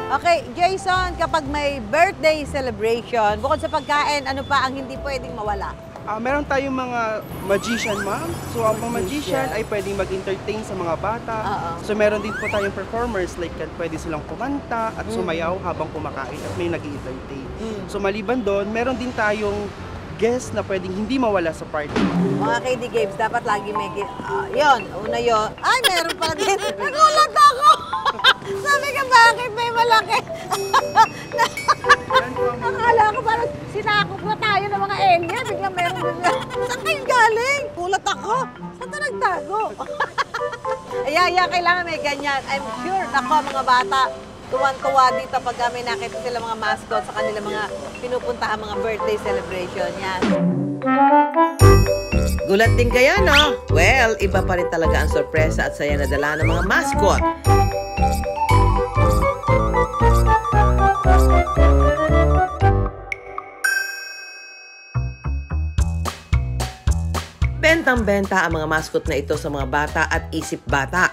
Okay, Jason, kapag may birthday celebration, bukod sa pagkain, ano pa ang hindi pwedeng mawala? Meron tayong mga magician, ma'am. So, ang mga magician ay pwedeng mag-entertain sa mga bata. So, meron din po tayong performers like pwede silang kumanta at sumayaw habang kumakain at may nag-entertain. So, maliban doon, meron din tayong guest na pwedeng hindi mawala sa party. Mga KD Games, dapat lagi may yun, una yun. Ay, meron pala din. Nagulat ako! Sabi ka, bakit may malaki? Nakala ko parang sinakop na tayo ng mga alien. Biglang meron din. Saan kayo galing? Gulat ako. Saan ka nagtago? Kailangan may ganyan. I'm sure, nako mga bata, tuwan-tuwa dito pag may nakita sila mga mascot sa kanila mga pinupuntahan mga birthday celebration. Yan. Gulat din kaya, no? Well, iba pa rin talaga ang sorpresa at saya na dala ng mga mascot. Bentang-benta ang mga mascot na ito sa mga bata at isip bata.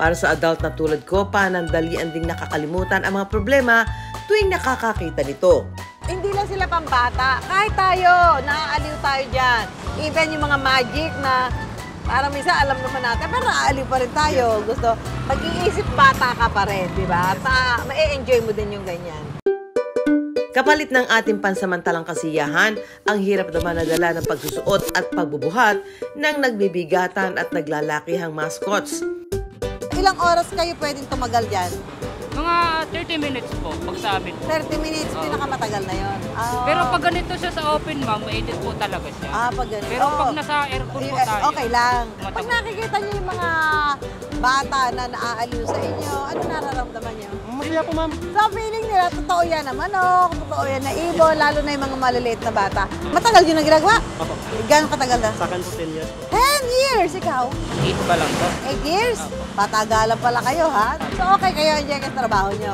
Para sa adult na tulad ko, panandalian ding nakakalimutan ang mga problema tuwing nakakakita nito. Hindi lang sila pambata. Kahit tayo, naaaliw tayo dyan. Even yung mga magic na parang minsan alam naman natin, pero naaaliw pa rin tayo. Gusto, pag-iisip bata ka pa rin, di ba? Ma-enjoy mo din yung ganyan. Kapalit ng ating pansamantalang kasiyahan, ang hirap naman na dala ng pagsusuot at pagbubuhat ng nagbibigatan at naglalakihang mascots. Ilang oras kayo pwedeng tumagal dyan? Mga 30 minutes po, pag sa amin. 30 minutes, pinakamatagal na yon. Pero pag ganito siya sa open, ma'am, ma-edit po talaga siya. Pag ganito. Pero pag nasa aircon po tayo. Okay lang. Pag nakikita niyo yung mga bata na naaaliw sa inyo, ano nararamdaman niyo? Masaya po, ma'am. So, feeling nila, totoo yan na manok, totoo yan na ibon, lalo na yung mga maliliit na bata. Matagal yun ang ginagawa? Opo. Gano'ng katagal na? Sa akin po 10 years po. 10 years, ikaw? 8 pa lang po. 8 years? Patagalan pala kayo, ha? So, okay kayo, enjoy kayo sa trabaho niyo.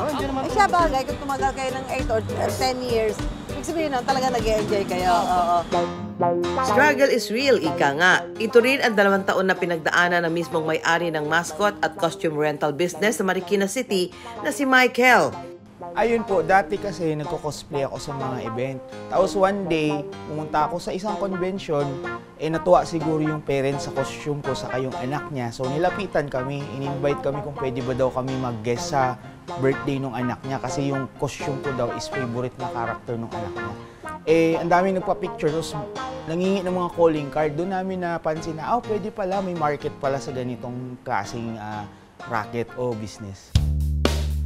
Siya bagay, kung tumagal kayo ng 8 or 10 years, ibig sabihin nun, talaga nag-enjoy kayo. Oo. Struggle is real, ika nga. Ito rin ang 2 taon na pinagdaanan ng mismong may-ari ng mascot at costume rental business sa Marikina City na si Michael. Ayun po, dati kasi nagko-cosplay ako sa mga event. Tapos one day, pumunta ako sa isang convention, natuwa siguro yung parents sa costume ko saka yung anak niya. So nilapitan kami, in-invite kami kung pwede ba daw kami mag-guest sa birthday ng anak niya kasi yung costume ko daw is favorite na character ng anak niya. Ang dami nagpa-picture, tapos nangingi ng mga calling card. Doon namin napansin na, pwede pala, may market pala sa ganitong klaseng racket o business.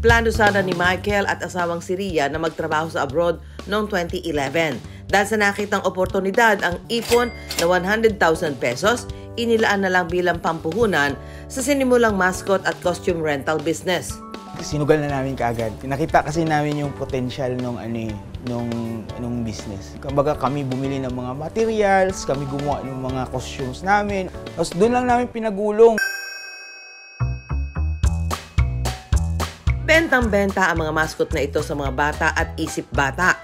Plano sana ni Michael at asawang si Ria na magtrabaho sa abroad noong 2011. Dahil sa nakitang oportunidad, ang ipon na 100,000 pesos, inilaan na lang bilang pampuhunan sa sinimulang mascot at costume rental business. Sinugal na namin kaagad. Nakita kasi namin yung potential nung business. Kumbaga kami bumili ng mga materials, kami gumawa ng mga costumes namin. Tapos doon lang namin pinagulong. Bentang-benta ang mga mascot na ito sa mga bata at isip bata.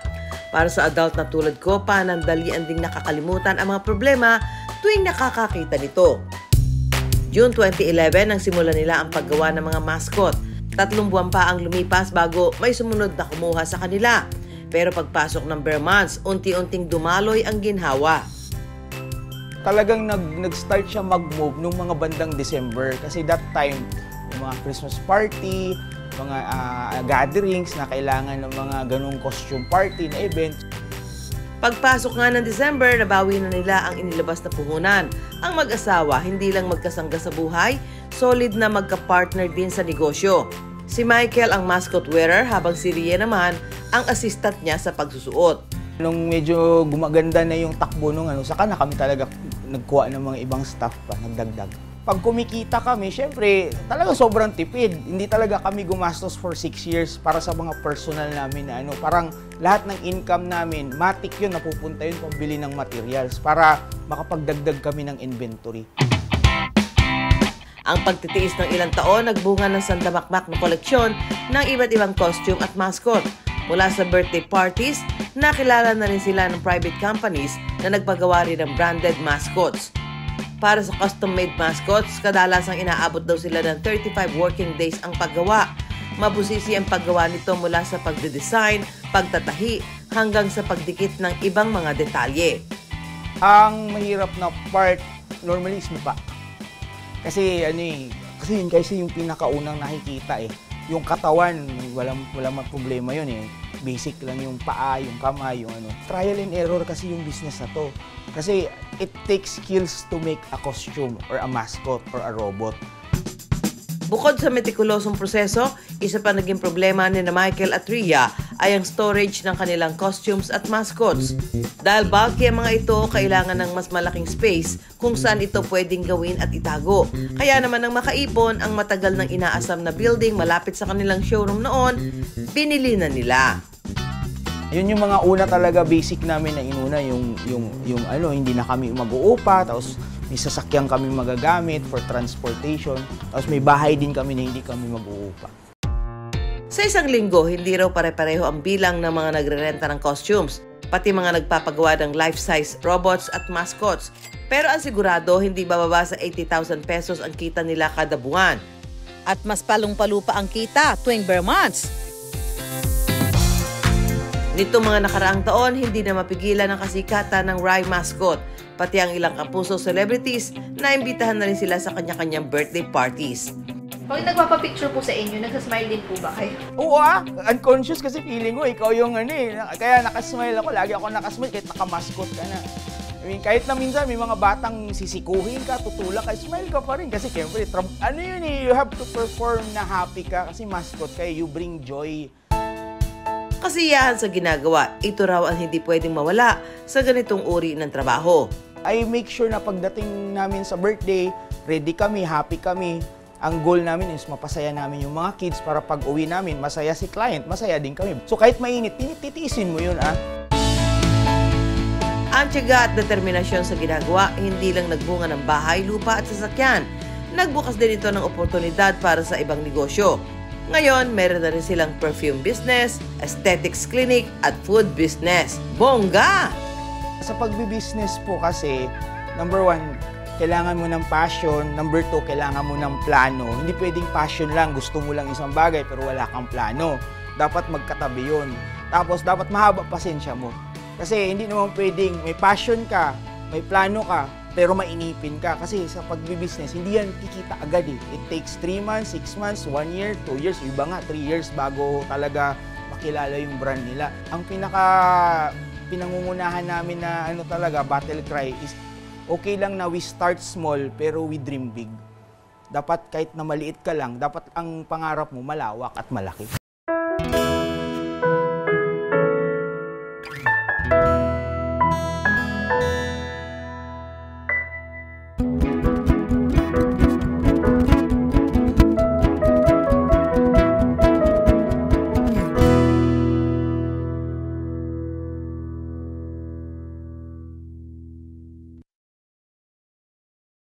Para sa adult na tulad ko, panandalian ding nakakalimutan ang mga problema tuwing nakakakita nito. June 2011 nang simula nila ang paggawa ng mga mascot. 3 buwan pa ang lumipas bago may sumunod na kumuha sa kanila. Pero pagpasok ng bare months, unti-unting dumaloy ang ginhawa. Talagang nag-start siya mag-move nung mga bandang December kasi that time, yung mga Christmas party, mga gatherings na kailangan ng mga ganong costume party na event. Pagpasok nga ng December, nabawi na nila ang inilabas na puhunan. Ang mag-asawa, hindi lang magkasangga sa buhay, solid na magka-partner din sa negosyo. Si Michael ang mascot wearer habang si Ria naman ang assistant niya sa pagsusuot. Nung medyo gumaganda na yung takbo nung saka na kami talaga nagkuha ng mga ibang staff pa, nagdagdag. Pag kumikita kami, syempre, talaga sobrang tipid. Hindi talaga kami gumastos for 6 years para sa mga personal namin na parang lahat ng income namin, matik yun, napupunta yun pambili ng materials para makapagdagdag kami ng inventory. Ang pagtitiis ng ilang taon, nagbunga ng sandamakmak na koleksyon ng iba't ibang costume at mascot. Mula sa birthday parties, nakilala na rin sila ng private companies na nagpagawa rin ng branded mascots. Para sa custom-made mascots, kadalasang inaabot daw sila ng 35 working days ang paggawa. Mabusisi ang paggawa nito mula sa pagde-design, pagtatahi, hanggang sa pagdikit ng ibang mga detalye. Ang mahirap na part, normally is mukha. Kasi kasi yun kasi yung pinakaunang nakikita eh. Yung katawan, walang problema yun eh. Basic lang yung paa, yung kamay, yung ano. Trial and error kasi yung business na to. Kasi it takes skills to make a costume or a mascot or a robot. Bukod sa metikulosong proseso, isa pa naging problema ni Michael at Rhea ay ang storage ng kanilang costumes at mascots. Dahil bulky ang mga ito, kailangan ng mas malaking space kung saan ito pwedeng gawin at itago. Kaya naman nang makaipon ang matagal ng inaasam na building malapit sa kanilang showroom noon, binili na nila. Yun yung mga una talaga basic namin na inuna, yung hindi na kami mag-uupa, tapos may sasakyan kami magagamit for transportation, tapos may bahay din kami na hindi kami mag-uupa. Sa isang linggo, hindi raw pare-pareho ang bilang ng mga nagre-renta ng costumes, pati mga nagpapagawa ng life-size robots at mascots. Pero ang sigurado, hindi bababa sa 80,000 pesos ang kita nila kada buwan. At mas palong-palo pa ang kita tuwing bare months. Nitong mga nakaraang taon, hindi na mapigilan ang kasikatan ng Rye mascot, pati ang ilang kapuso celebrities na imbitahan na rin sila sa kanya-kanyang birthday parties. Pag nagpapapicture po sa inyo, nagsasmile din po ba kayo? Oo unconscious kasi feeling ko, ikaw yung kaya nakasmile ako, lagi ako nakasmile kahit nakamascot ka na. I mean, kahit na minsan may mga batang sisikuhin ka, tutulak ka, smile ka pa rin kasi syempre, you have to perform na happy ka kasi mascot ka, you bring joy. Kasiyahan sa ginagawa, ito raw ang hindi pwedeng mawala sa ganitong uri ng trabaho. I make sure na pagdating namin sa birthday, ready kami, happy kami. Ang goal namin is mapasaya namin yung mga kids para pag uwi namin, masaya si client, masaya din kami. So kahit mainit, titiisin mo yun Ang tiyaga at determinasyon sa ginagawa, hindi lang nagbunga ng bahay, lupa at sasakyan. Nagbukas din ito ng oportunidad para sa ibang negosyo. Ngayon, meron na rin silang perfume business, aesthetics clinic at food business. Bongga! Sa pagbibusiness po kasi, number 1, kailangan mo ng passion. Number 2, kailangan mo ng plano. Hindi pwedeng passion lang, gusto mo lang isang bagay pero wala kang plano. Dapat magkatabi yun. Tapos dapat mahaba pasensya mo. Kasi hindi naman pwedeng may passion ka, may plano ka, pero mainipin ka. Kasi sa pagbibusiness, hindi yan kikita agad eh. It takes 3 months, 6 months, 1 year, 2 years, iba nga 3 years bago talaga makilala yung brand nila. Ang pinangungunahan namin na talaga, battle cry is okay lang na we start small pero we dream big. Dapat kahit na maliit ka lang, dapat ang pangarap mo malawak at malaki.